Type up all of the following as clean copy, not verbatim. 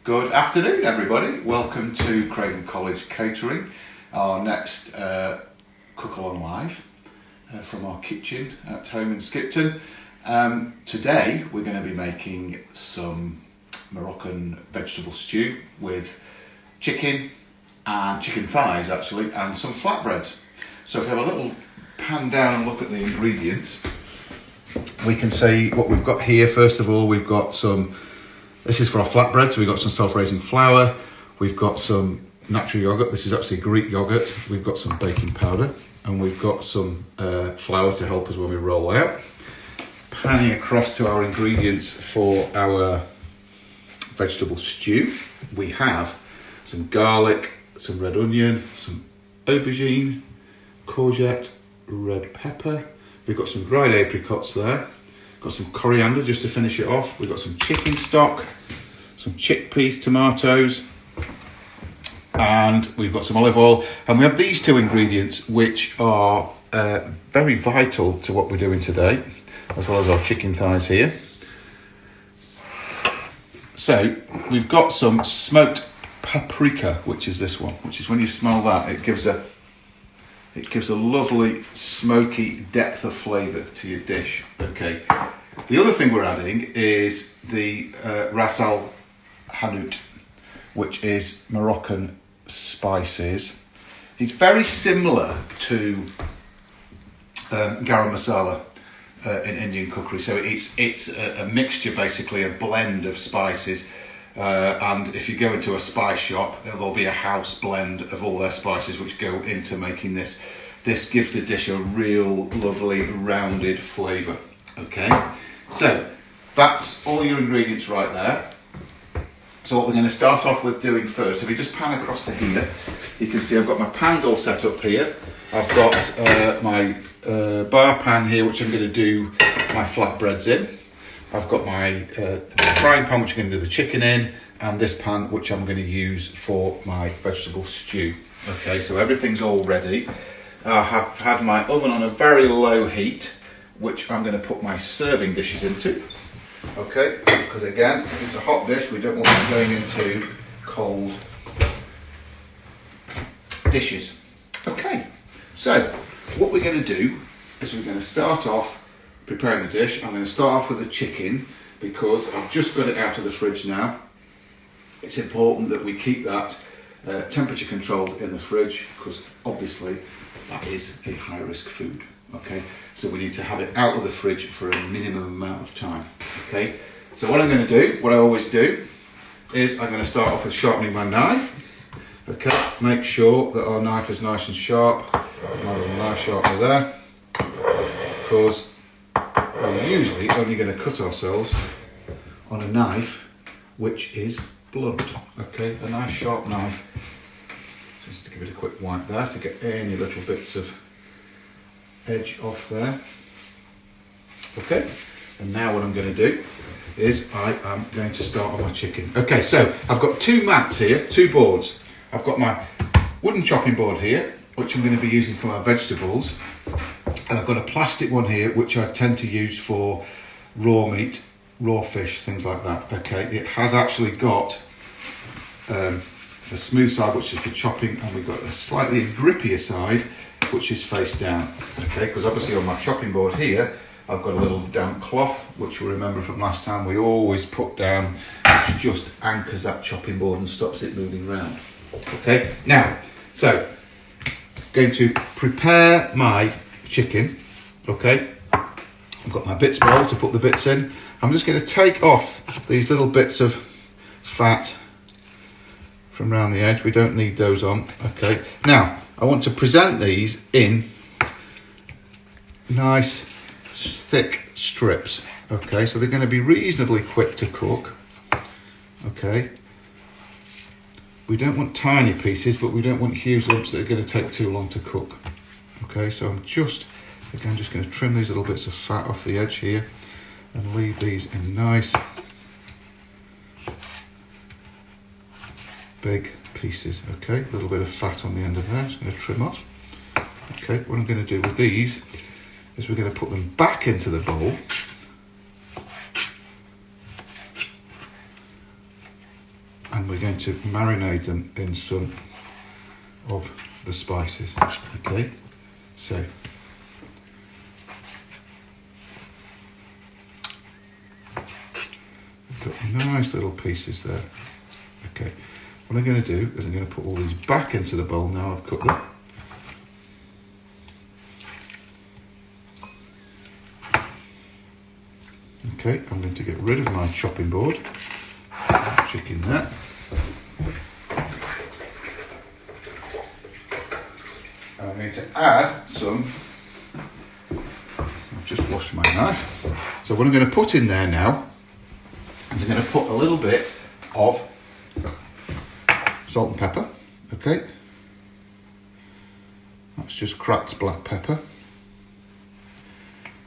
Good afternoon, everybody. Welcome to Craven College Catering, our next Cookalong Live from our kitchen at home in Skipton. Today we're going to be making some Moroccan vegetable stew with chicken and chicken thighs actually, and some flatbreads. So if we have a little pan down and look at the ingredients, we can see what we've got here. First of all, we've got some, this is for our flatbread, so we've got some self-raising flour, we've got some natural yogurt, this is actually Greek yogurt, we've got some baking powder, and we've got some flour to help us when we roll out. Panning across to our ingredients for our vegetable stew, we have some garlic, some red onion, some aubergine, courgette, red pepper, we've got some dried apricots there, got some coriander just to finish it off, we've got some chicken stock, some chickpeas, tomatoes, and we've got some olive oil. And we have these two ingredients which are very vital to what we're doing today, as well as our chicken thighs here. So we've got some smoked paprika, which is this one, which is when you smell that, it gives a lovely smoky depth of flavour to your dish. Okay. The other thing we're adding is the ras al hanout, which is Moroccan spices. It's very similar to garam masala in Indian cookery. So it's a mixture, basically a blend of spices. And if you go into a spice shop, there'll be a house blend of all their spices which go into making this. This gives the dish a real lovely rounded flavour. Okay, so that's all your ingredients right there. So what we're going to start off with doing first, if you just pan across to here, you can see I've got my pans all set up here. I've got my bar pan here, which I'm going to do my flatbreads in. I've got my frying pan, which I'm going to do the chicken in, and this pan, which I'm going to use for my vegetable stew. Okay, so everything's all ready. I have had my oven on a very low heat, which I'm going to put my serving dishes into. Okay, because again, it's a hot dish, we don't want it going into cold dishes. Okay, so what we're going to do is we're going to start off preparing the dish. I'm going to start off with the chicken because I've just got it out of the fridge now. It's important that we keep that temperature controlled in the fridge because obviously that is a high risk food. Okay, so we need to have it out of the fridge for a minimum amount of time. Okay, so what I'm going to do, what I always do, is I'm going to start off with sharpening my knife. Okay, make sure that our knife is nice and sharp. My little knife sharpener there, because we're usually only going to cut ourselves on a knife which is blunt. Okay, a nice sharp knife. Just to give it a quick wipe there to get any little bits of edge off there. Okay, and now what I'm going to do is I am going to start on my chicken. Okay, so I've got two mats here, two boards. I've got my wooden chopping board here, which I'm going to be using for my vegetables, and I've got a plastic one here which I tend to use for raw meat, raw fish, things like that. Okay, it has actually got the smooth side, which is for chopping, and we've got a slightly grippier side which is face down. Okay, because obviously on my chopping board here I've got a little damp cloth which you remember from last time we always put down, which just anchors that chopping board and stops it moving around. Okay, now so going to prepare my chicken. Okay, I've got my bits bowl to put the bits in. I'm just going to take off these little bits of fat from around the edge. We don't need those on. Okay, now I want to present these in nice thick strips. Okay, so they're going to be reasonably quick to cook. Okay, we don't want tiny pieces, but we don't want huge lumps that are going to take too long to cook. Okay, so I'm just going to trim these little bits of fat off the edge here and leave these in nice big pieces. Okay, a little bit of fat on the end of there, I'm just going to trim off. Okay, what I'm going to do with these is we're going to put them back into the bowl. and we're going to marinate them in some of the spices. Okay, so got nice little pieces there. Okay, what I'm going to do is I'm going to put all these back into the bowl now I've cut them. Okay, I'm going to get rid of my chopping board. Chicken there. And I'm going to add some, I've just washed my knife. So what I'm going to put in there now is I'm going to put a little bit of salt and pepper. Okay, that's just cracked black pepper.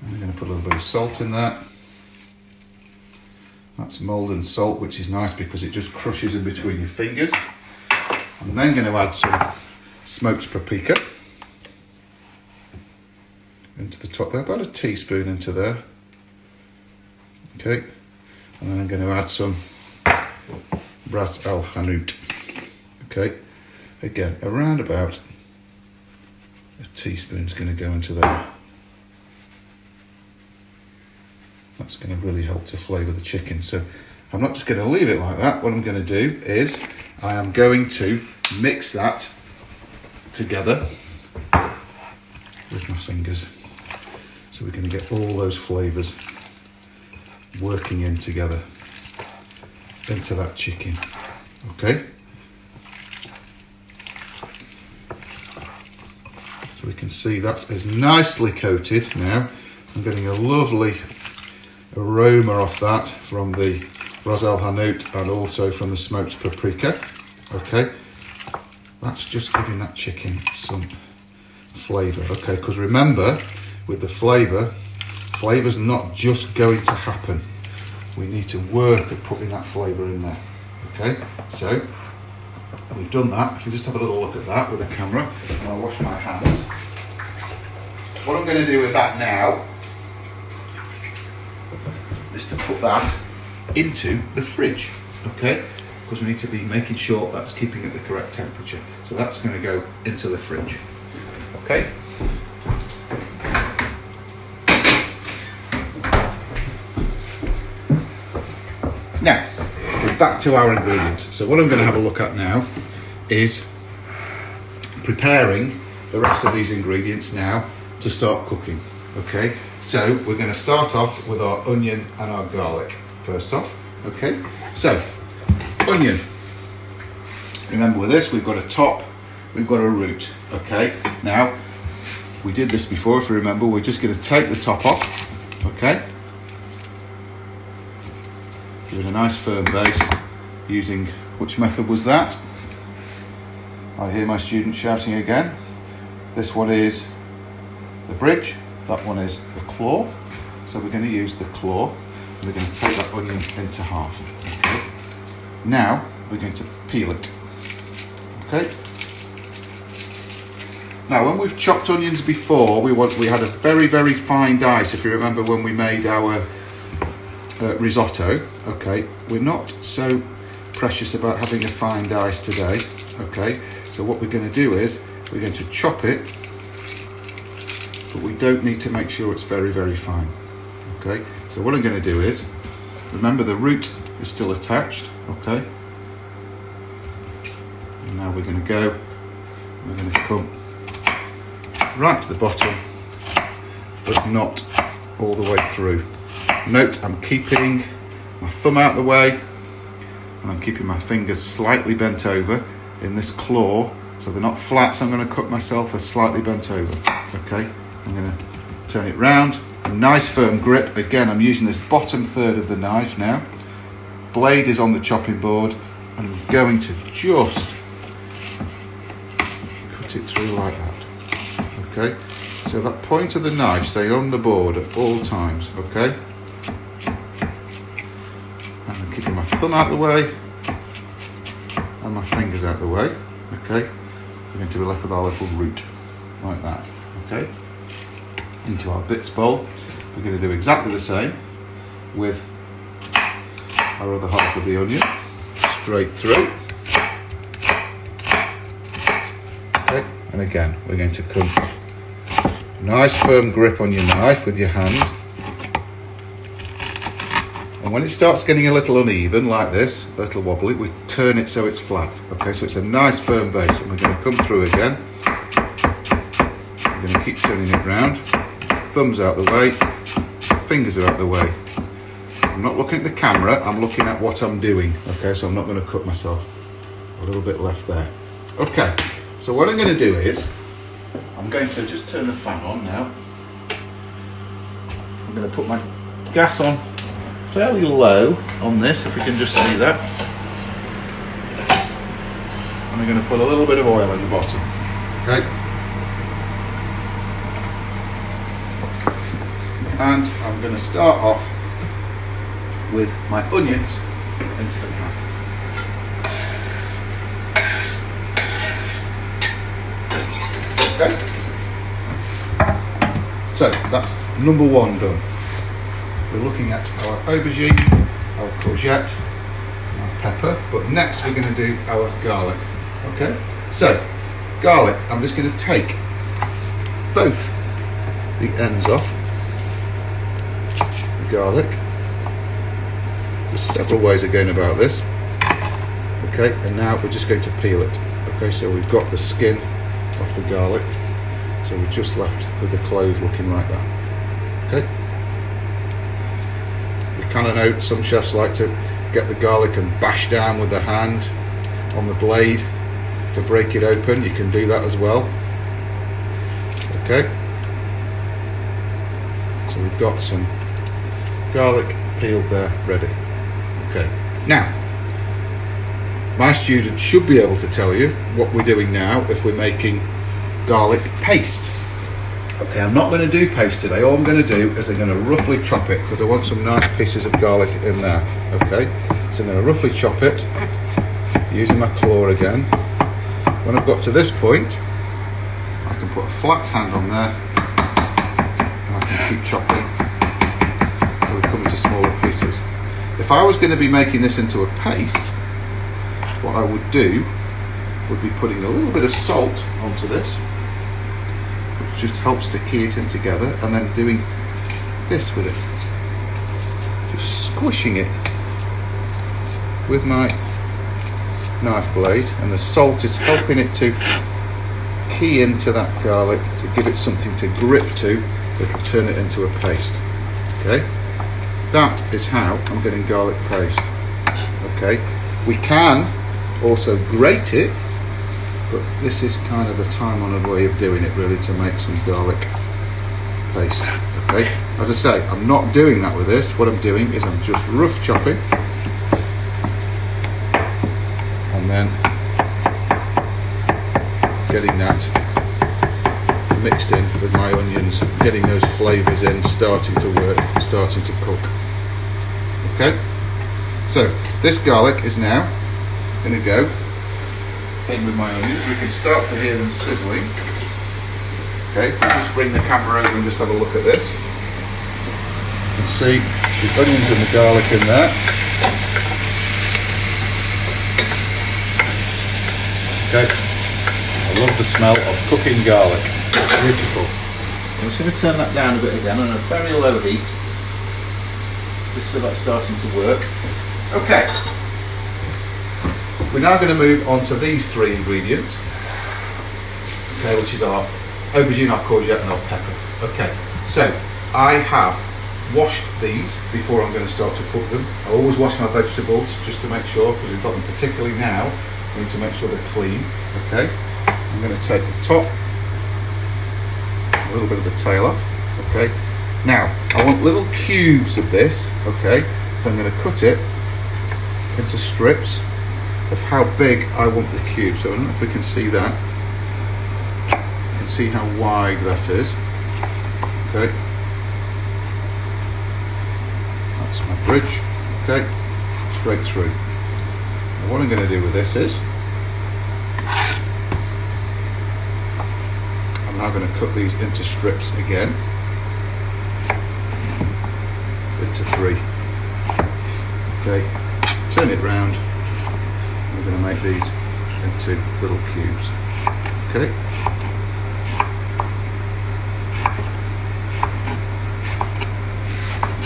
I'm going to put a little bit of salt in there. That's Maldon salt, which is nice because it just crushes in between your fingers. I'm then going to add some smoked paprika into the top there, about a teaspoon into there. Okay, and then I'm going to add some Ras El Hanout. Okay, again, around about a teaspoon is going to go into there. That's going to really help to flavour the chicken. So I'm not just going to leave it like that. What I'm going to do is I am going to mix that together with my fingers. So we're going to get all those flavours working in together into that chicken. Okay? So we can see that is nicely coated now. I'm getting a lovely aroma off that from the Ras El Hanout and also from the smoked paprika. Okay, that's just giving that chicken some flavour. Okay, because remember, with the flavour's not just going to happen. We need to work at putting that flavour in there. Okay, so we've done that. If you just have a little look at that with the camera, and I'll wash my hands. What I'm going to do with that now is to put that into the fridge, okay? Because we need to be making sure that's keeping at the correct temperature. So that's going to go into the fridge, okay? Now, back to our ingredients. So what I'm going to have a look at now is preparing the rest of these ingredients now to start cooking, okay? So we're going to start off with our onion and our garlic first off, okay? So, onion. Remember with this, we've got a top, we've got a root, okay? Now, we did this before, if you remember, we're just going to take the top off, okay? Give it a nice firm base using, which method was that? I hear my students shouting again. This one is the bridge. That one is the claw, so we're going to use the claw and we're going to take that onion into half. Okay. Now we're going to peel it. Okay. Now when we've chopped onions before, we had a very, very fine dice, if you remember when we made our risotto. Okay, we're not so precious about having a fine dice today. Okay, so what we're going to do is we're going to chop it, but we don't need to make sure it's very, very fine. Okay, so what I'm going to do is, remember the root is still attached, okay? And now we're going to go, we're going to come right to the bottom, but not all the way through. Note, I'm keeping my thumb out the way, and I'm keeping my fingers slightly bent over in this claw, so they're not flat, so I'm going to cut myself, they're slightly bent over, okay? I'm going to turn it round, a nice firm grip. Again, I'm using this bottom third of the knife now. Blade is on the chopping board, and I'm going to just cut it through like that. Okay, so that point of the knife stay on the board at all times. Okay, and I'm keeping my thumb out of the way and my fingers out of the way. Okay, we're going to be left with our little root like that. Okay. Into our bits bowl. We're going to do exactly the same with our other half of the onion. straight through. Okay, and again, we're going to come, nice firm grip on your knife with your hand. And when it starts getting a little uneven like this, a little wobbly, we turn it so it's flat. Okay, so it's a nice firm base, and we're going to come through again. We're going to keep turning it round. Thumbs out the way, fingers are out the way. I'm not looking at the camera, I'm looking at what I'm doing. Okay, so I'm not going to cut myself. A little bit left there. Okay, so what I'm going to do is, I'm going to just turn the fan on now. I'm going to put my gas on fairly low on this, if we can just see that. And I'm going to put a little bit of oil in the bottom. Okay. And I'm going to start off with my onions into the pan. Okay. So that's number one done. We're looking at our aubergine, our courgette, our pepper, but next we're going to do our garlic. Okay, so garlic, I'm just going to take both the ends off the garlic. There's several ways of going about this. Okay, and now we're just going to peel it. Okay, so we've got the skin off the garlic, so we're just left with the clove looking like that. Okay. Kind of know some chefs like to get the garlic and bash down with the hand on the blade to break it open. You can do that as well. Okay, so we've got some garlic peeled there, ready. Okay, now my student should be able to tell you what we're doing now if we're making garlic paste. Okay, I'm not going to do paste today. All I'm going to do is I'm going to roughly chop it because I want some nice pieces of garlic in there. Okay, so I'm going to roughly chop it using my claw again. When I've got to this point, I can put a flat hand on there and I can keep chopping until we come into smaller pieces. If I was going to be making this into a paste, what I would do would be putting a little bit of salt onto this, just helps to key it in together, and then doing this with it, just squishing it with my knife blade, and the salt is helping it to key into that garlic to give it something to grip to that will turn it into a paste. Okay, that is how I'm getting garlic paste. Okay, we can also grate it, but this is kind of a time-honoured way of doing it, really, to make some garlic paste. Okay, as I say, I'm not doing that with this. What I'm doing is I'm just rough chopping, and then getting that mixed in with my onions, getting those flavours in, starting to work, starting to cook. Okay, so this garlic is now going to go in with my onions. We can start to hear them sizzling. Okay, if we just bring the camera over and just have a look at this, you can see the onions and the garlic in there. Okay, I love the smell of cooking garlic. Beautiful. I'm just going to turn that down a bit again on a very low heat, just so that's starting to work. Okay. We're now going to move on to these three ingredients, okay, which is our aubergine, our courgette and our pepper. Okay, so I have washed these before I'm going to start to cook them. I always wash my vegetables just to make sure, because we've got them particularly now, we need to make sure they're clean. Okay, I'm going to take the top, a little bit of the tail off. Okay, now I want little cubes of this. Okay, so I'm going to cut it into strips of how big I want the cube. So I don't know if we can see that. You can see how wide that is. Okay, that's my bridge. Okay, straight through. Now what I'm going to do with this is I'm now going to cut these into strips again, into three. Okay, turn it round. we're going to make these into little cubes. Okay.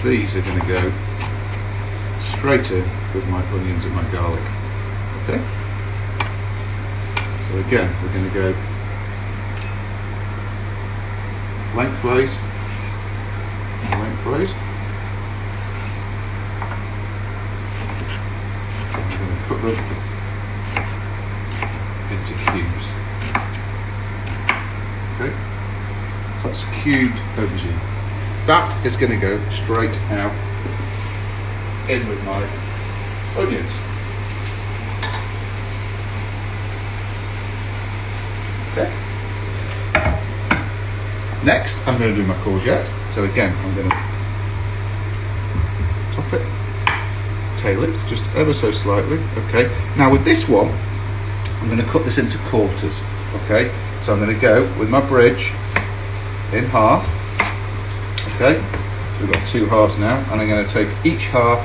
These are going to go straight in with my onions and my garlic. Okay. So again, we're going to go lengthways, lengthways. I'm going to cut them into cubes. Okay. So that's cubed aubergine. That is going to go straight out in with my onions. Okay. Next, I'm going to do my courgette. So again, I'm going to top it, tail it, just ever so slightly. Okay. Now with this one, I'm going to cut this into quarters. Okay. So I'm going to go with my bridge in half. Okay, so we've got two halves now, and I'm going to take each half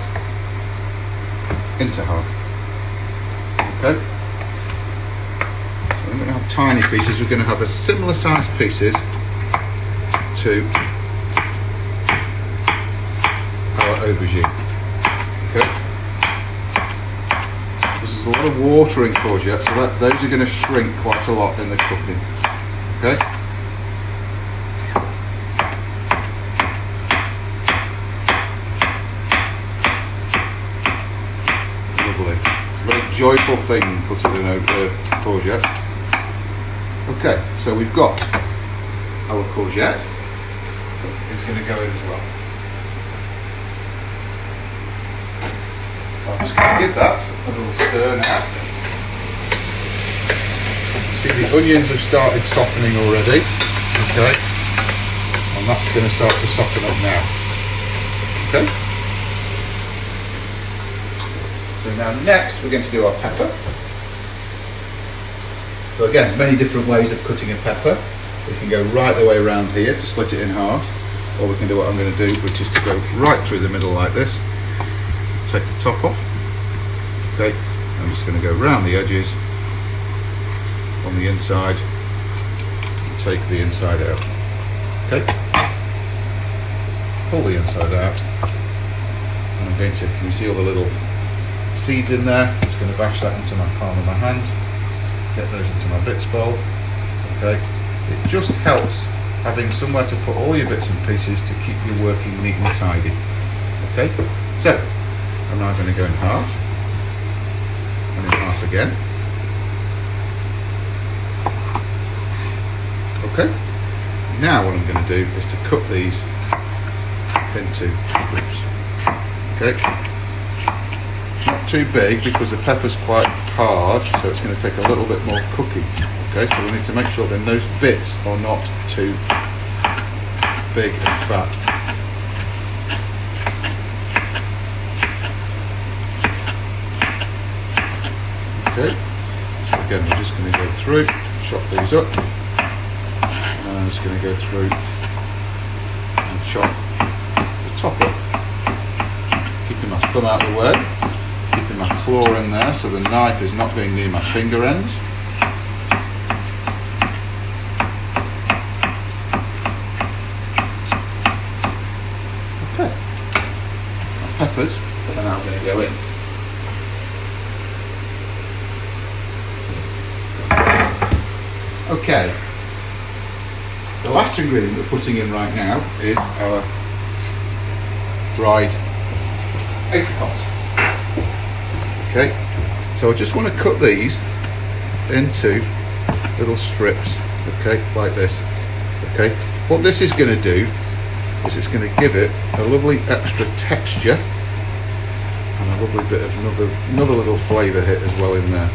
into half. Okay, so I'm going to have tiny pieces. We're going to have a similar sized pieces to our aubergine. Okay, this is a lot of water in courgette, so those are going to shrink quite a lot in the cooking. Okay. Joyful thing putting in courgette. Okay, so we've got our courgette. It's going to go in as well. So I'm just going to give that a little stir now. You see the onions have started softening already. Okay, and that's going to start to soften up now. Okay. So now next we're going to do our pepper. So again, many different ways of cutting a pepper. We can go right the way around here to split it in half, or we can do what I'm going to do, which is to go right through the middle like this. Take the top off. Okay, I'm just going to go round the edges on the inside and take the inside out. Okay, pull the inside out, and I'm going to, can you see all the little seeds in there? I'm just going to bash that into my palm of my hand, get those into my bits bowl. Okay, it just helps having somewhere to put all your bits and pieces to keep you working neat and tidy. Okay, so I'm now going to go in half and in half again. Okay, now what I'm going to do is to cut these into strips. Okay, not too big because the pepper's quite hard, so it's going to take a little bit more cooking. Okay, so we need to make sure then those bits are not too big and fat. Okay, so again we're just going to go through, chop these up, and I'm just going to go through and chop the top up, keeping my thumb out of the way, keeping my claw in there so the knife is not going near my finger ends. Okay, my peppers are now going to go in. Okay, the last ingredient we're putting in right now is our dried apricot. Okay, so I just want to cut these into little strips, okay, like this. Okay, what this is going to do is it's going to give it a lovely extra texture and a lovely bit of another little flavour hit as well in there.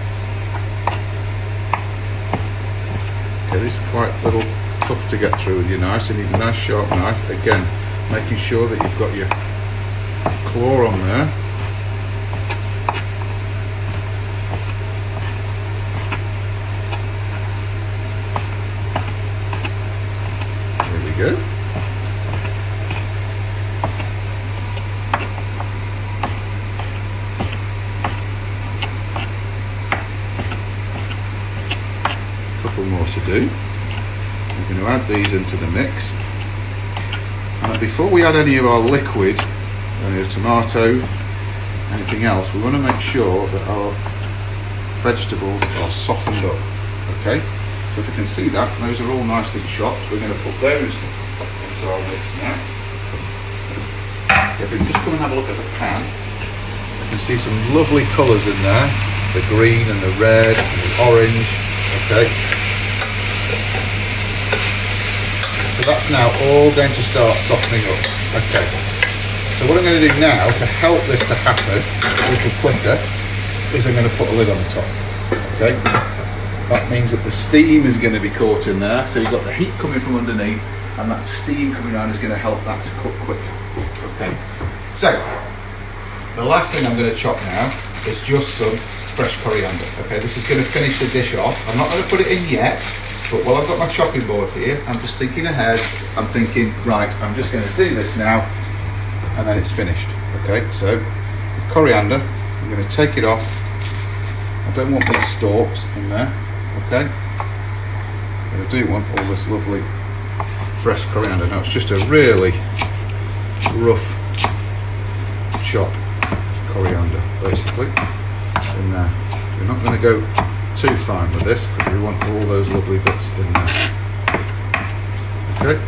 Okay, these are quite a little tough to get through with your knife, so you need a nice sharp knife. Again, making sure that you've got your claw on there. There we go. couple more to do. We're going to add these into the mix. And before we add any of our liquid, any tomato, anything else, we want to make sure that our vegetables are softened up. Okay, so if you can see that, those are all nicely chopped. We're going to put those into our mix now. If we can just come and have a look at the pan, you can see some lovely colours in there. The green and the red and the orange. Okay. So that's now all going to start softening up. Okay. So what I'm going to do now to help this to happen a little quicker is I'm going to put a lid on the top. Okay. That means that the steam is going to be caught in there. So you've got the heat coming from underneath, and that steam coming down is going to help that to cook quicker. Okay. So the last thing I'm going to chop now is just some fresh coriander. Okay, this is going to finish the dish off. I'm not going to put it in yet, but while I've got my chopping board here, I'm just thinking ahead. I'm thinking, right, I'm just going to do this now, and then it's finished. Okay, so with coriander, I'm going to take it off. I don't want these stalks in there. Okay, but I do want all this lovely fresh coriander. Now it's just a really rough chop of coriander, basically, in there. We're not going to go too fine with this because we want all those lovely bits in there. Okay.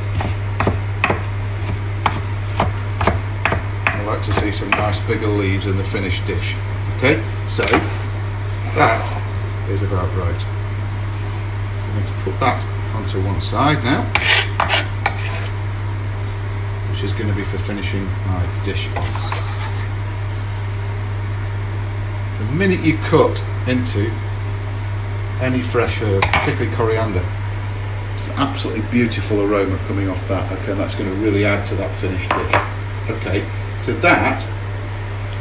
I like to see some nice bigger leaves in the finished dish. Okay, so that is about right. So I'm going to put that onto one side now, which is going to be for finishing my dish off. The minute you cut into any fresh herb, particularly coriander, it's an absolutely beautiful aroma coming off that. Okay, and that's going to really add to that finished dish. Okay, so that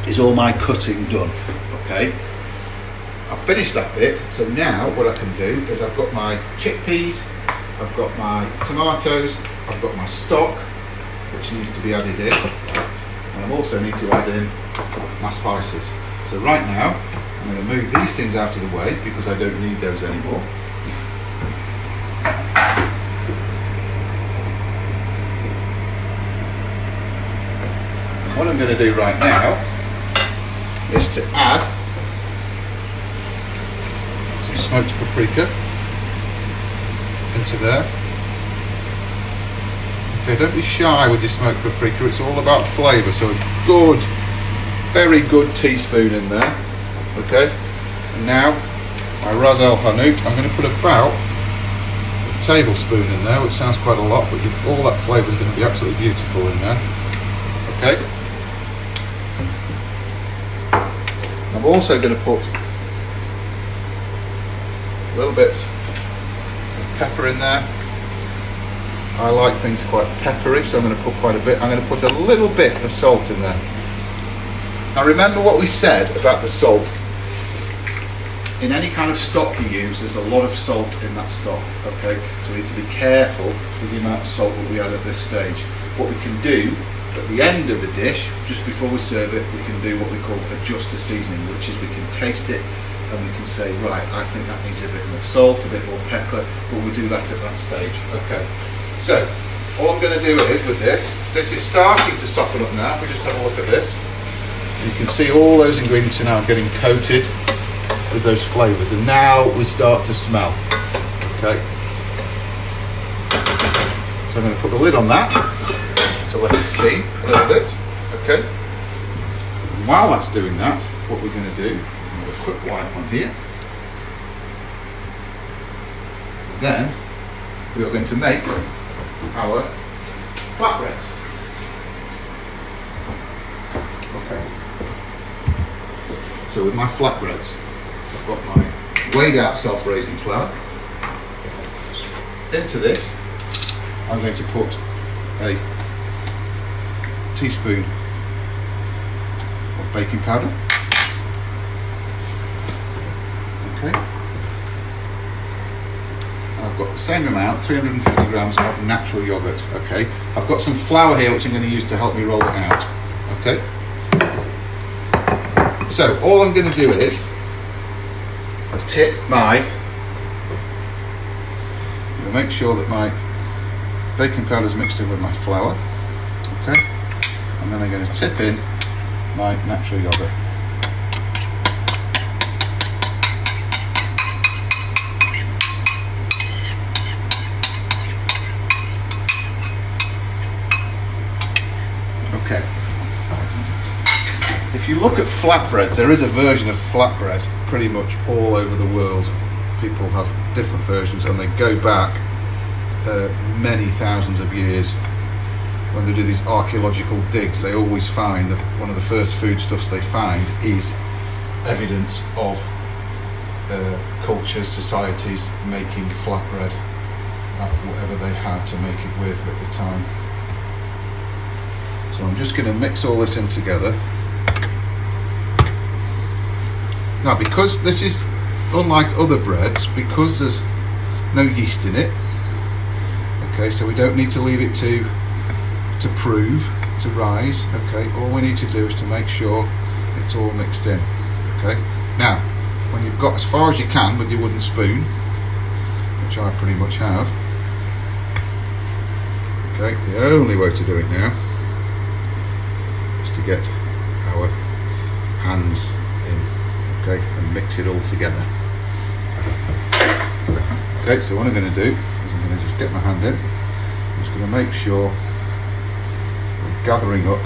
is all my cutting done. Okay, I've finished that bit, so now what I can do is I've got my chickpeas, I've got my tomatoes, I've got my stock, which needs to be added in, and I also need to add in my spices. So right now, I'm going to move these things out of the way because I don't need those anymore. What I'm going to do right now is to add some smoked paprika into there. Okay, don't be shy with your smoked paprika, it's all about flavour, so a good, very good teaspoon in there. Okay, and now my Ras El Hanout, I'm going to put about a tablespoon in there, which sounds quite a lot, but all that flavour is going to be absolutely beautiful in there. Okay, I'm also going to put a little bit of pepper in there. I like things quite peppery, so I'm going to put quite a bit. I'm going to put a little bit of salt in there. Now remember what we said about the salt. In any kind of stock you use, there's a lot of salt in that stock, okay? So we need to be careful with the amount of salt that we add at this stage. What we can do at the end of the dish, just before we serve it, we can do what we call adjust the seasoning, which is we can taste it and we can say, right, I think that needs a bit more salt, a bit more pepper, but we'll do that at that stage. Okay, so all I'm going to do is with this is starting to soften up now. If we just have a look at this, you can see all those ingredients are now getting coated with those flavours, and now we start to smell. Okay, so I'm going to put the lid on that to let it steam a little bit. Okay, and while that's doing that, what we're going to do, I'm going to quick wipe on here, and then we are going to make our flatbreads. Okay, so with my flatbreads, I've got my weighed out self-raising flour. Into this, I'm going to put a teaspoon of baking powder. Okay. And I've got the same amount, 350 grams of natural yogurt. Okay. I've got some flour here which I'm going to use to help me roll it out. Okay. So all I'm going to do is tip my going to make sure that my baking powder is mixed in with my flour. Okay, and then I'm going to tip in my natural yogurt. Okay. If you look at flatbreads, there is a version of flatbread pretty much all over the world. People have different versions and they go back many thousands of years. When they do these archaeological digs, they always find that one of the first foodstuffs they find is evidence of cultures, societies making flatbread out of whatever they had to make it with at the time. So I'm just going to mix all this in together. Now, because this is unlike other breads, because there's no yeast in it, okay, so we don't need to leave it to rise, okay. All we need to do is to make sure it's all mixed in, okay. Now, when you've got as far as you can with your wooden spoon, which I pretty much have, okay, the only way to do it now is to get our hands in, okay, and mix it all together. Okay, so what I'm going to do is I'm going to just get my hand in. I'm just going to make sure I'm gathering up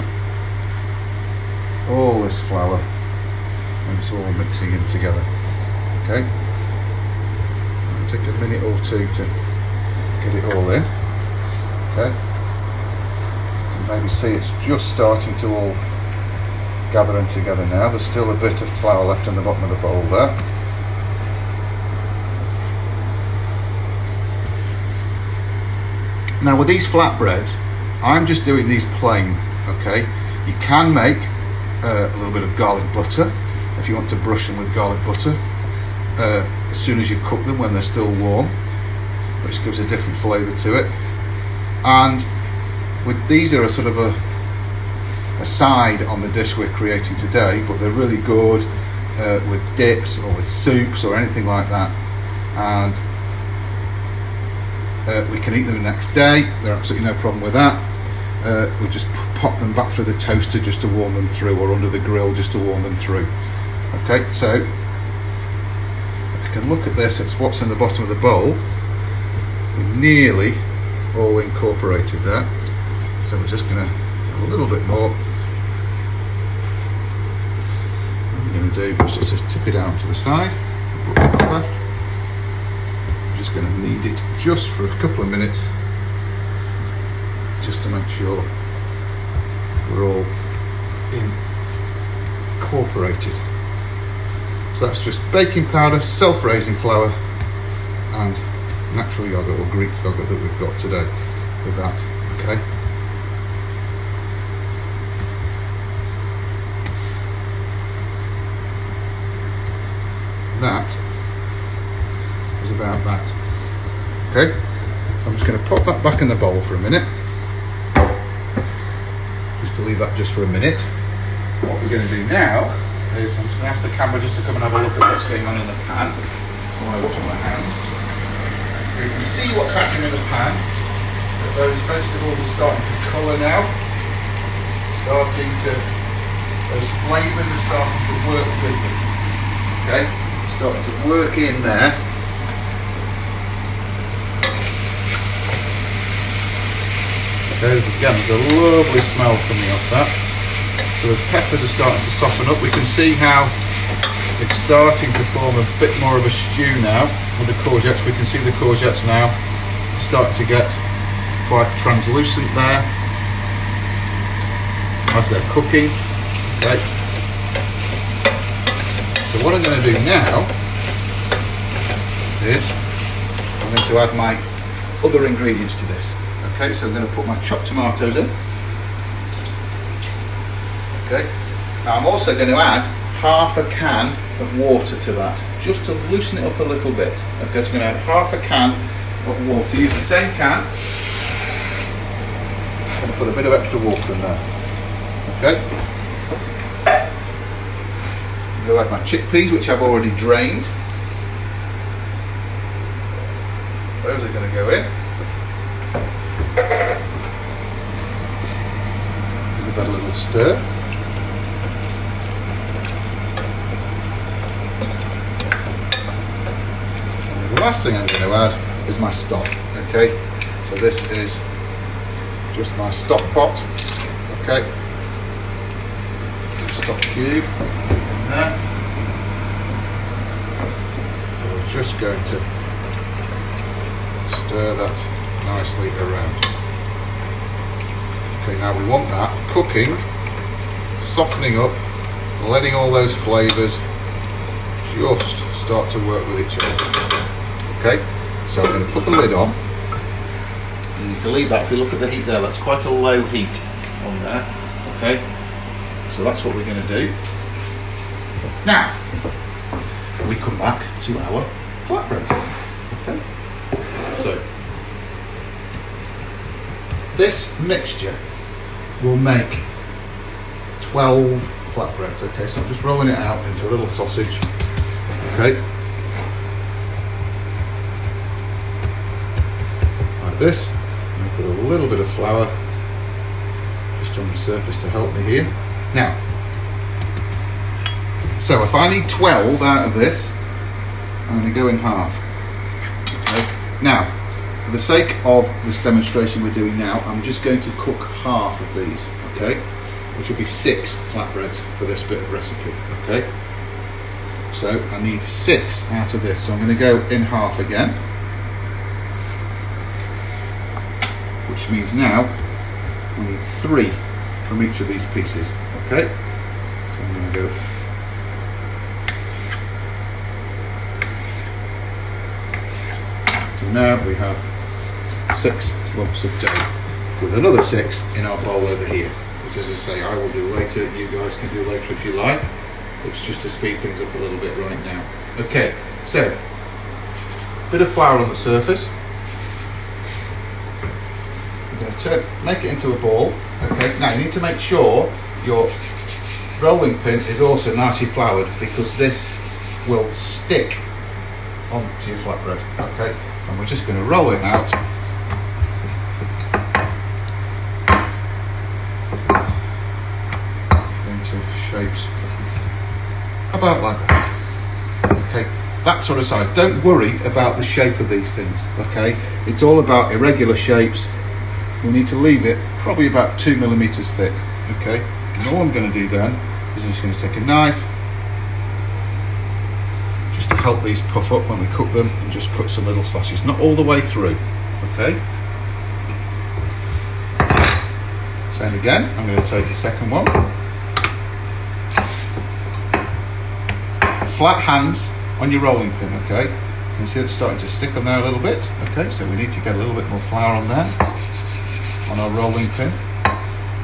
all this flour and it's all mixing in together. Okay, it'll take a minute or two to get it all in. Okay, you can maybe see it's just starting to all gather in together now. There's still a bit of flour left in the bottom of the bowl there. Now with these flatbreads, I'm just doing these plain, okay? You can make a little bit of garlic butter if you want to brush them with garlic butter as soon as you've cooked them when they're still warm, which gives a different flavour to it. And with these are a sort of a side on the dish we're creating today, but they're really good with dips or with soups or anything like that. And we can eat them the next day, they're absolutely no problem with that. We just pop them back through the toaster just to warm them through, or under the grill just to warm them through. Okay, so if you can look at this, it's what's in the bottom of the bowl. We're nearly all incorporated there. So we're just going to do a little bit more. What we're going to do is just tip it out to the side. Put it left. Just going to knead it just for a couple of minutes, just to make sure we're all incorporated. So that's just baking powder, self-raising flour and natural yogurt or Greek yogurt that we've got today with that, okay? That is about that. Okay, so I'm just going to pop that back in the bowl for a minute, just to leave that just for a minute. What we're going to do now is I'm just going to ask the camera just to come and have a look at what's going on in the pan while I wash my hands. You can see what's happening in the pan, that those vegetables are starting to colour now, those flavours are starting to work with them. Okay, starting to work in there. There's a lovely smell coming off that. So as peppers are starting to soften up, we can see how it's starting to form a bit more of a stew now with the courgettes. We can see the courgettes now starting to get quite translucent there as they're cooking. Okay. So what I'm going to do now is I'm going to add my other ingredients to this. Okay, so I'm going to put my chopped tomatoes in. Okay, now I'm also going to add half a can of water to that, just to loosen it up a little bit. Okay, so I'm going to add half a can of water. Use the same can. I'm going to put a bit of extra water in there. Okay. I'm going to add my chickpeas, which I've already drained. Those are going to go in. Give that a little stir. And the last thing I'm going to add is my stock. Okay, so this is just my stock pot. Okay, stock cube there. So we're just going to stir that nicely around. Okay, now we want that cooking, softening up, letting all those flavours just start to work with each other. Okay, so I'm going to put the lid on. You need to leave that. If you look at the heat there, that's quite a low heat on there. Okay, so that's what we're going to do. Now we come back to our flatbread. Okay, so this mixture will make 12 flatbreads. Okay, so I'm just rolling it out into a little sausage. Okay, like this. I'm going to put a little bit of flour just on the surface to help me here. Now, so if I need 12 out of this, I'm going to go in half. Okay. Now, for the sake of this demonstration we're doing now, I'm just going to cook half of these, okay? Which will be 6 flatbreads for this bit of recipe, okay? So I need 6 out of this, so I'm going to go in half again. Which means now we need 3 from each of these pieces, okay? So I'm going to go so now we have 6 lumps of dough with another 6 in our bowl over here, which, as I say, I will do later. You guys can do later if you like. It's just to speed things up a little bit right now. Okay, so a bit of flour on the surface. We're going to make it into a ball. Okay, now you need to make sure your rolling pin is also nicely floured, because this will stick onto your flatbread. Okay, and we're just going to roll it out into shapes about like that. Okay, that sort of size. Don't worry about the shape of these things. Okay, it's all about irregular shapes. We need to leave it probably about 2 millimeters thick. Okay, and all I'm going to do then is I'm just going to take a knife just to help these puff up when we cook them, and just cut some little slashes, not all the way through. Okay, same again. I'm going to take the second one. Flat hands on your rolling pin. Okay, you can see it's starting to stick on there a little bit. Okay, so we need to get a little bit more flour on there on our rolling pin.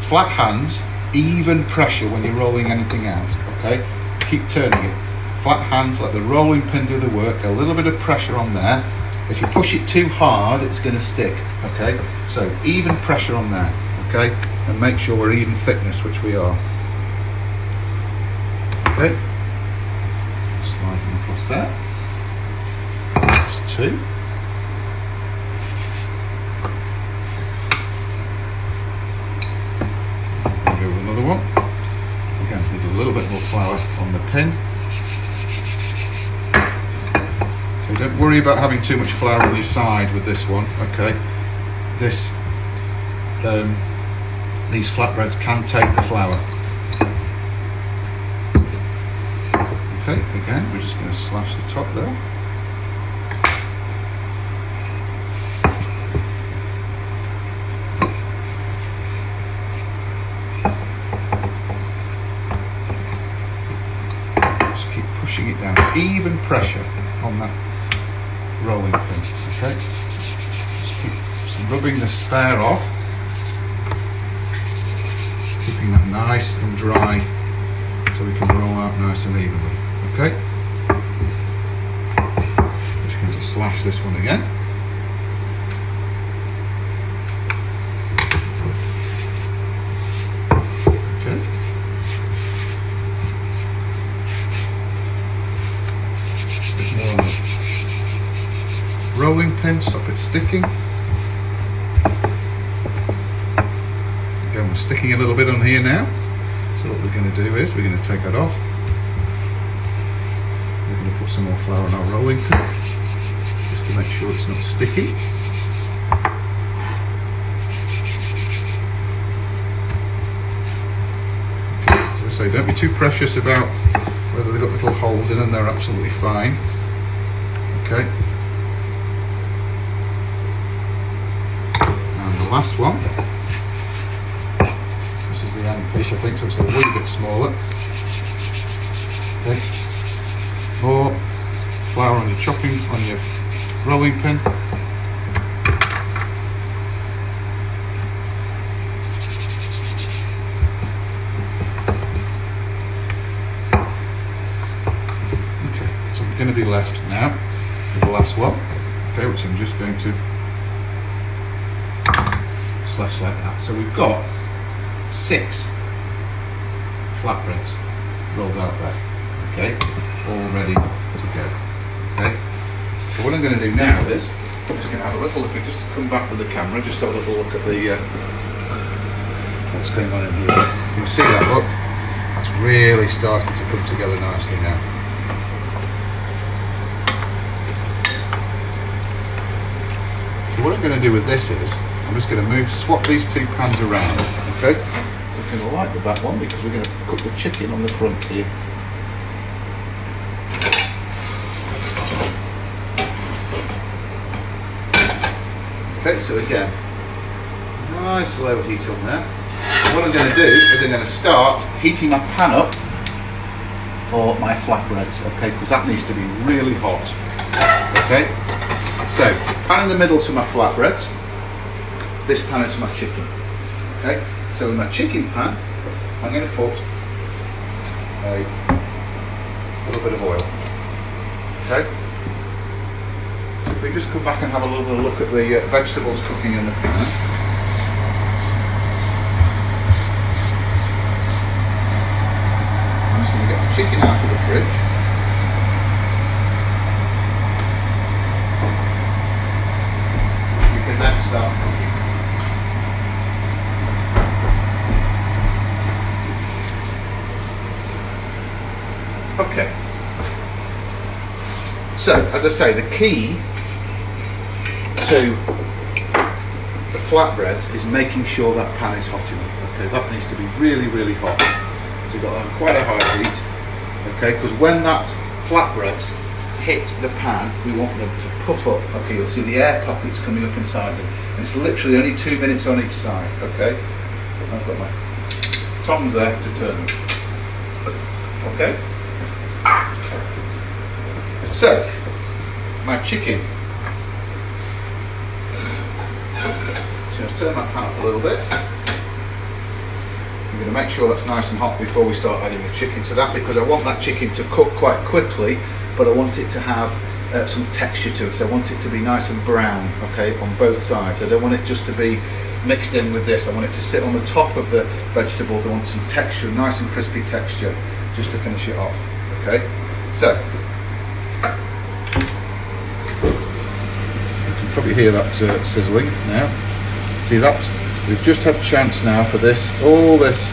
Flat hands, even pressure when you're rolling anything out. Okay, keep turning it. Flat hands, let the rolling pin do the work. A little bit of pressure on there. If you push it too hard, it's going to stick. Okay, so even pressure on there. Okay, and make sure we're even thickness, which we are. Okay, slide them across there. That's 2. Go with another one. Again, need a little bit more flour on the pin. Okay, don't worry about having too much flour on your side with this one. Okay, this these flatbreads can take the flour. Okay, again, we're just going to slash the top there. Just keep pushing it down. Even pressure on that rolling pin. Okay, just keep rubbing the spare off, keeping that nice and dry so we can roll out nice and evenly. Okay, just going to slash this one again. Okay, bit more on the rolling pin, stop it sticking. Again, we're sticking a little bit on here now. So what we're going to do is we're going to take that off. We're going to put some more flour on our rolling pin, just to make sure it's not sticky. Okay, so don't be too precious about whether they've got little holes in them, they're absolutely fine. Okay. And the last one. This is the end piece, I think, so it's a wee bit smaller. Okay. More flour on your chopping, on your rolling pin. Okay, so we're going to be left now with the last one. Okay, which I'm just going to slash like that. So we've got 6 flatbreads rolled out there, okay, all ready to go. Okay, so what I'm going to do now is I'm just going to have a little, if we just come back with the camera, just have a little look at the what's going on in here. You can see that, look, that's really starting to come together nicely now. So what I'm going to do with this is I'm just going to swap these 2 pans around, okay? So I'm going to light the back one because we're going to cook the chicken on the front here. Okay, so again, nice low heat on there. And what I'm going to do is I'm going to start heating my pan up for my flatbreads, okay? Because that needs to be really hot, okay? So, pan in the middle to my flatbreads. This pan is for my chicken. Okay, so in my chicken pan, I'm going to put a little bit of oil. Okay, so if we just come back and have a little look at the vegetables cooking in the pan. I'm just going to get the chicken out of the fridge. You can then start cooking. Okay, so as I say, the key to the flatbreads is making sure that pan is hot enough. Okay, that needs to be really, really hot. So you've got to have quite a high heat. Okay, because when that flatbreads hit the pan, we want them to puff up. Okay, you'll see the air pockets coming up inside them. And it's literally only 2 minutes on each side. Okay, I've got my tongs there to turn them. Okay. So, my chicken. So I'm going to turn my pan up a little bit. I'm going to make sure that's nice and hot before we start adding the chicken to that, because I want that chicken to cook quite quickly, but I want it to have some texture to it. So I want it to be nice and brown, okay, on both sides. I don't want it just to be mixed in with this. I want it to sit on the top of the vegetables. I want some texture, nice and crispy texture, just to finish it off. Okay, so you can probably hear that sizzling now. See that? We've just had chance now for this, all this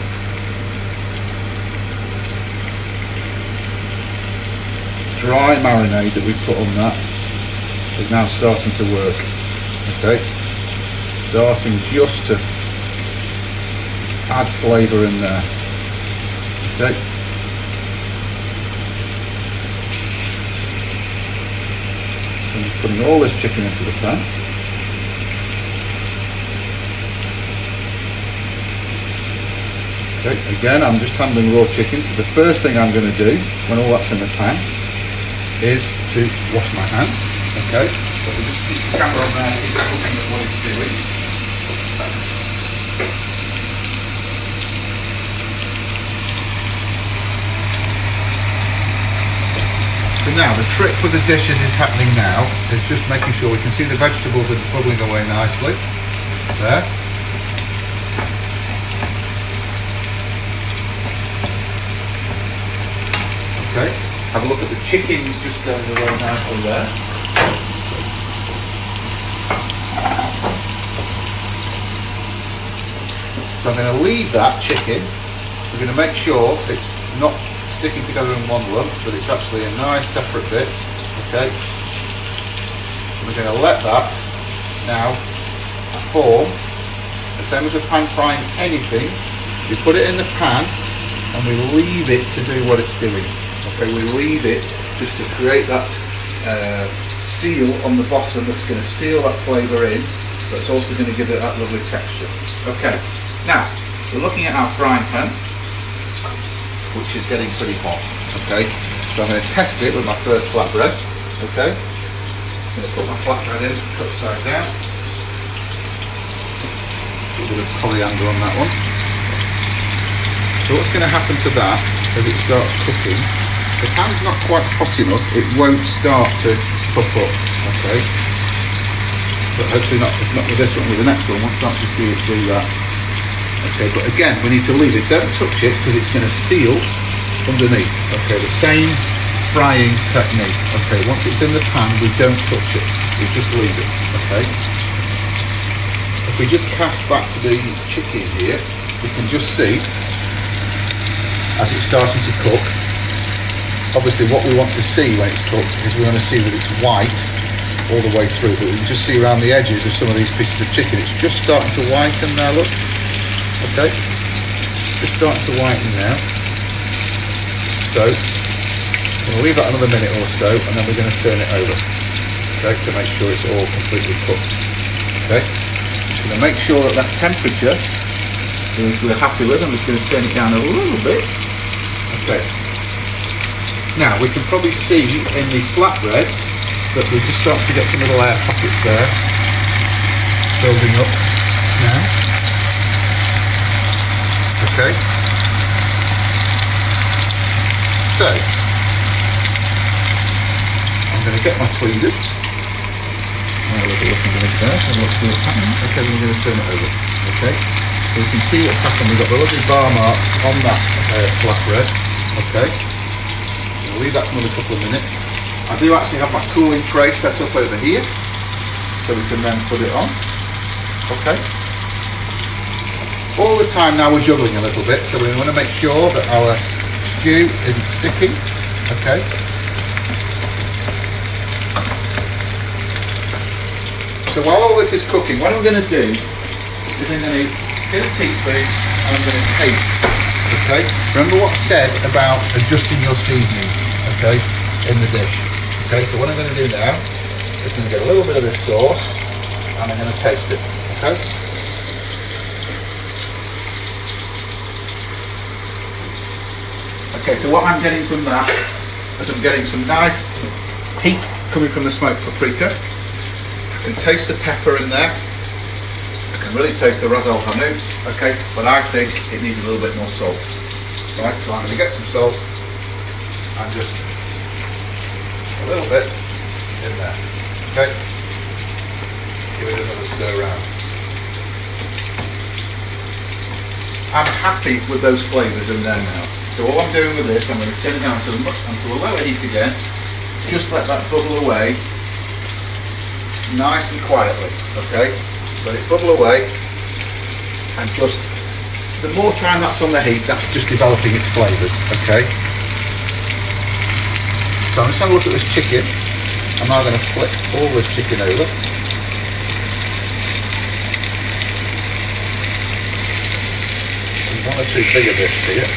dry marinade that we put on that is now starting to work. Okay, starting just to add flavour in there. Okay. I'm just putting all this chicken into the pan. Okay, again, I'm just handling raw chicken, so the first thing I'm going to do when all that's in the pan is to wash my hands. Okay, so we just keep the camera on there, keep looking at what it's doing. So now the trick with the dishes is happening now, is just making sure we can see the vegetables are bubbling away nicely. There. Okay, have a look at the chickens just going away nicely there. So I'm going to leave that chicken. We're going to make sure it's not sticking together in one lump, but it's actually a nice separate bit. Okay. And we're going to let that now form. The same as with pan frying anything. We put it in the pan and we leave it to do what it's doing. Okay, we leave it just to create that seal on the bottom that's going to seal that flavour in, but it's also going to give it that lovely texture. Okay. Now, we're looking at our frying pan, which is getting pretty hot, okay? So I'm going to test it with my first flatbread, okay? I'm going to put my flatbread in, cut side down. A bit of coriander on that one. So what's going to happen to that as it starts cooking, the pan's not quite hot enough, it won't start to puff up, okay? But hopefully not, if not with this one, with the next one, we'll start to see it do that. Okay, but again, we need to leave it. Don't touch it because it's going to seal underneath. Okay, the same frying technique. Okay, once it's in the pan, we don't touch it. We just leave it. Okay. If we just cast back to the chicken here, we can just see as it's starting to cook. Obviously, what we want to see when it's cooked is we want to see that it's white all the way through. But we can just see around the edges of some of these pieces of chicken, it's just starting to whiten now. Look. Okay, just starting to whiten now. So, I'm going to leave that another minute or so and then we're going to turn it over. Okay, to make sure it's all completely cooked. Okay, just going to make sure that that temperature is we're happy with. I'm just going to turn it down a little bit. Okay, now we can probably see in the flatbreads that we're just starting to get some little air pockets there building up now. Okay, so I'm going to get my tweezers. Now look at what's underneath there and let's see what's happening. Okay, then we're going to turn it over. Okay, so you can see what's happened. We've got the lovely bar marks on that flatbread. Okay, we'll leave that for another couple of minutes. I do actually have my cooling tray set up over here, so we can then put it on. Okay. All the time now we're juggling a little bit, so we want to make sure that our stew isn't sticking. Okay. So while all this is cooking, what I'm going to do is I'm going to get a teaspoon and I'm going to taste. Okay. Remember what I said about adjusting your seasoning. Okay. In the dish. Okay. So what I'm going to do now is I'm going to get a little bit of this sauce and I'm going to taste it. Okay. Okay, so what I'm getting from that is I'm getting some nice heat coming from the smoked paprika. I can taste the pepper in there. I can really taste the ras el hanout, okay, but I think it needs a little bit more salt. Right, so I'm going to get some salt and just a little bit in there. Okay, give it another stir around. I'm happy with those flavours in there now. So all I'm doing with this, I'm going to turn it down to a lower heat again. Just let that bubble away, nice and quietly. Okay, let it bubble away, and just the more time that's on the heat, that's just developing its flavours. Okay. So I'm just having a look at this chicken. I'm now going to flip all this chicken over. There's one or two bigger bits here.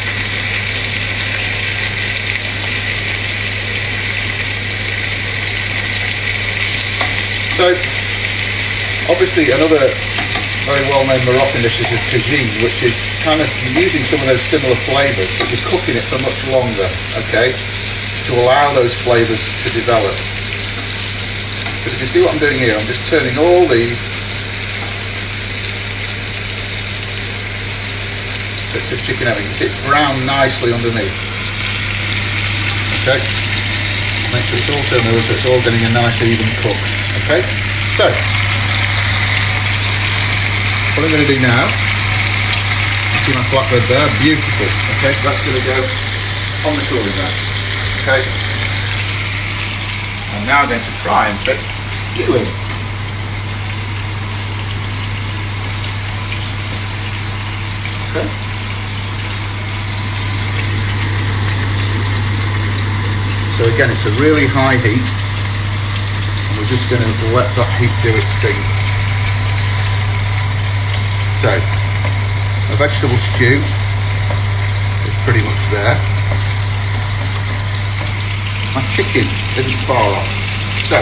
So, obviously another very well-known Moroccan dish is a tagine, which is kind of using some of those similar flavours, but you're cooking it for much longer, okay, to allow those flavours to develop. But if you see what I'm doing here, I'm just turning all these bits of chicken out. You can see it brown nicely underneath. Okay, make sure it's all turned over so it's all getting a nice even cook. Okay, so what I'm going to do now, you see my flatbread there, beautiful. Okay, so that's going to go on the cooling rack. Okay, I'm now going to try and put stew in. Okay. So again, it's a really high heat, and we're just going to let that heat do its thing. So, a vegetable stew is pretty much there. My chicken isn't far off. So,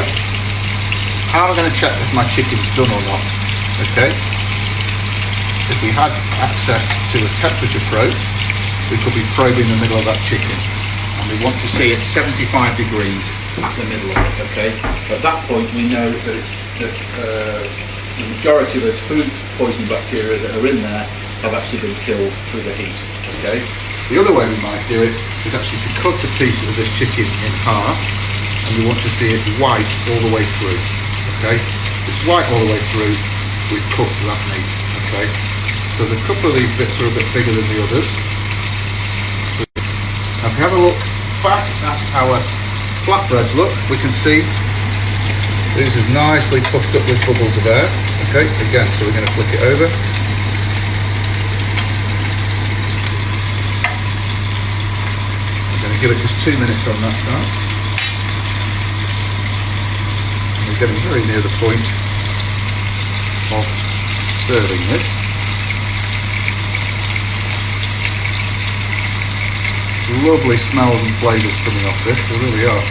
how am I going to check if my chicken's done or not? Okay. If we had access to a temperature probe, we could be probing the middle of that chicken. And we want to see it 75 degrees at the middle of it, okay? At that point we know that the majority of those food poisoning bacteria that are in there have actually been killed through the heat, okay? The other way we might do it is actually to cut a piece of this chicken in half, and we want to see it white all the way through, okay? If it's white all the way through, we've cooked that meat, okay? So a couple of these bits are a bit bigger than the others. Now if we have a look back at our flatbreads, look, we can see these are nicely puffed up with bubbles of air. Okay, again, so we're going to flick it over. We're going to give it just 2 minutes on that side. And we're getting very near the point of serving this. Lovely smells and flavours coming off this, they really are.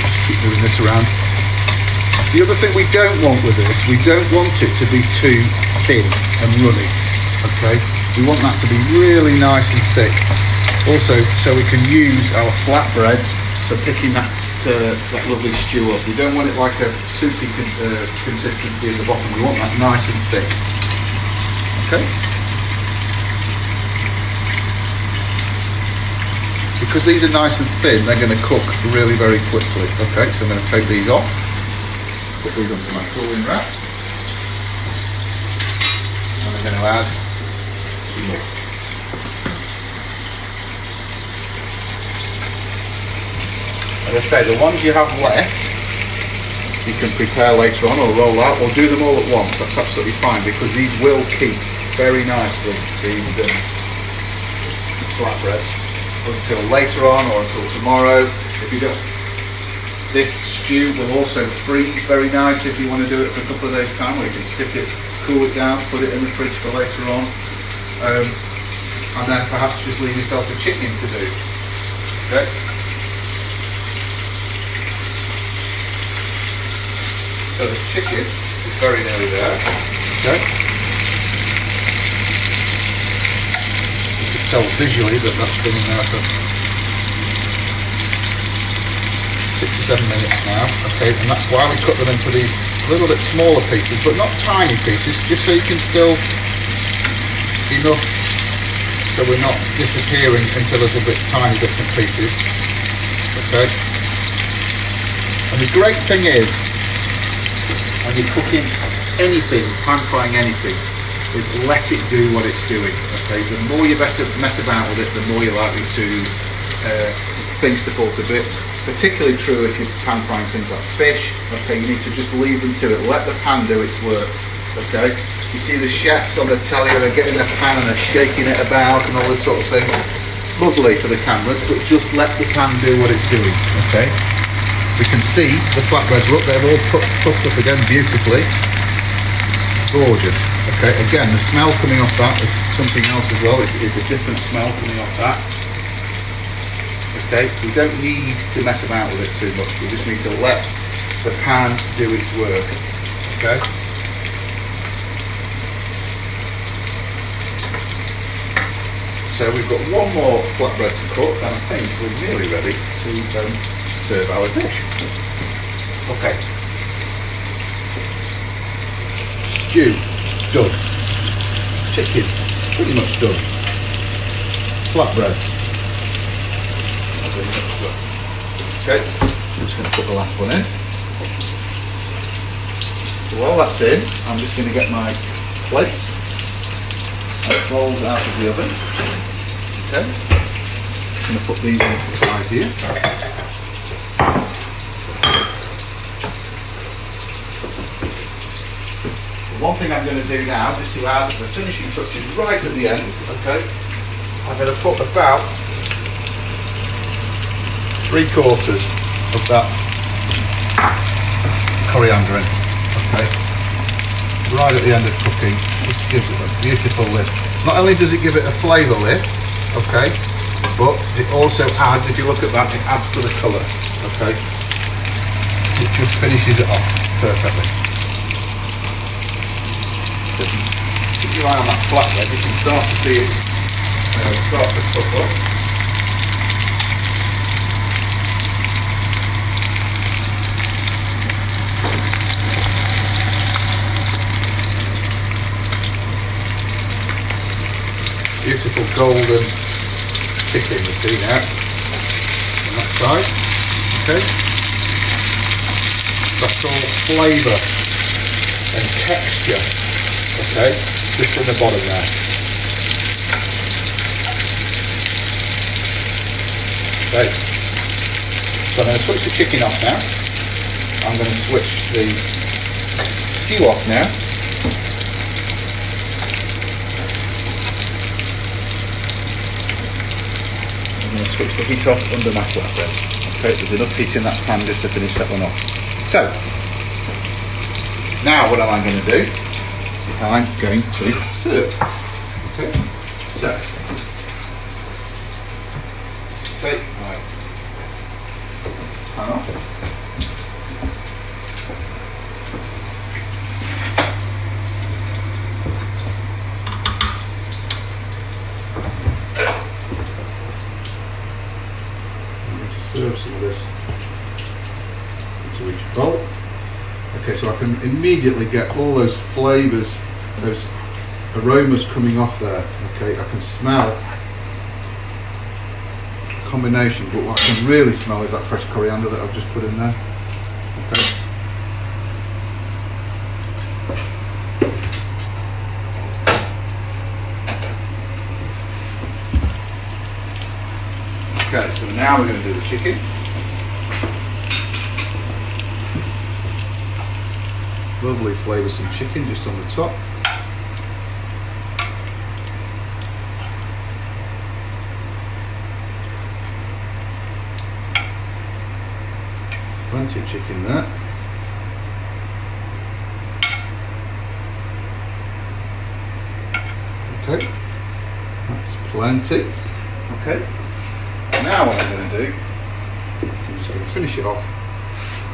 Just keep moving this around. The other thing we don't want with this, we don't want it to be too thin and runny, okay? We want that to be really nice and thick. Also, so we can use our flatbreads for picking that lovely stew up. We don't want it like a soupy consistency at the bottom. We want that nice and thick. Okay. Because these are nice and thin, they're going to cook really very quickly. Okay, so I'm going to take these off. Put these onto my cooling rack. And I'm going to add some more. As I say, the ones you have left, you can prepare later on or roll out, or do them all at once. That's absolutely fine, because these will keep very nicely, these flatbreads, until later on or until tomorrow. If you don't, this stew will also freeze very nice if you want to do it for a couple of days' time, or you can stick it, cool it down, put it in the fridge for later on, and then perhaps just leave yourself a chicken to do. Okay. So the chicken is very nearly there. Okay. You can tell visually that that's been in there for 6 to 7 minutes now. Okay, and that's why we cut them into these little bit smaller pieces, but not tiny pieces, just so you can still enough so we're not disappearing into little bit tiny bits and pieces. Okay. And the great thing is, when you're cooking anything, pan frying anything, is let it do what it's doing. Okay, the more you mess about with it, the more you're likely to things to fall to bits. Particularly true if you're pan frying things like fish. Okay, you need to just leave them to it. Let the pan do its work. Okay, you see the chefs on the telly, they're getting their pan and they're shaking it about and all this sort of thing. Lovely for the cameras, but just let the pan do what it's doing. Okay. We can see the flatbreads, look, they're all puffed up again beautifully. Gorgeous. Okay, again, the smell coming off that is something else as well. It's a different smell coming off that. Okay, we don't need to mess about with it too much. We just need to let the pan do its work. Okay. So we've got one more flatbread to cook, and I think we're nearly ready to serve our dish. Okay. Stew, done. Chicken, pretty much done. Flatbreads. Okay, I'm just going to put the last one in. So while that's in, I'm just going to get my plates and bowls out of the oven. Okay. I'm going to put these on the side here. One thing I'm going to do now, just to add the finishing touches right at the end, okay, I'm going to put about 3/4 of that coriander in, okay, right at the end of cooking. This gives it a beautiful lift. Not only does it give it a flavour lift, okay, but it also adds, if you look at that, it adds to the colour, okay. It just finishes it off perfectly. Keep your eye on that flatbread, you can start to see it start to cook up. Beautiful golden chicken you see now on that side, okay. That's all flavour and texture, okay, just in the bottom there. Okay, so I'm going to switch the chicken off now. I'm going to switch the stew off now. I'm going to switch the heat off under my flatbread. Okay, there's enough heat in that pan just to finish that one off. So, now what am I going to do? I'm going to serve. Okay, so take my pan off. I'm going to serve some of this into each bowl. Okay, so I can immediately get all those flavours, those aromas coming off there. Okay, I can smell a combination, but what I can really smell is that fresh coriander that I've just put in there. Okay. Okay, so now we're going to do the chicken. Lovely flavoursome chicken just on the top. Plenty of chicken there. Okay, that's plenty. Okay, now what I'm going to do is I'm just going to finish it off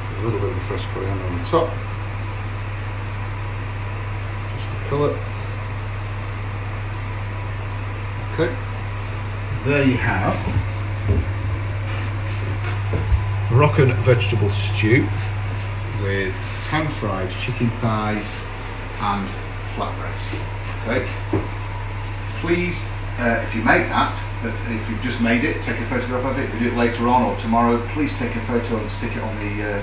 with a little bit of the fresh coriander on the top. Colour. Okay, there you have Moroccan vegetable stew with pan-fried chicken thighs and flatbreads. Okay, please, if you make that, if you've just made it, take a photograph of it. If you do it later on or tomorrow, please take a photo and stick it on the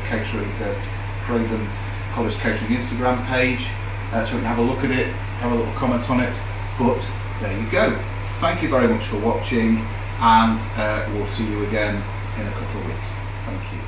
Craven College Catering Instagram page. So we can have a look at it, have a little comment on it, but there you go. Thank you very much for watching, and we'll see you again in a couple of weeks. Thank you.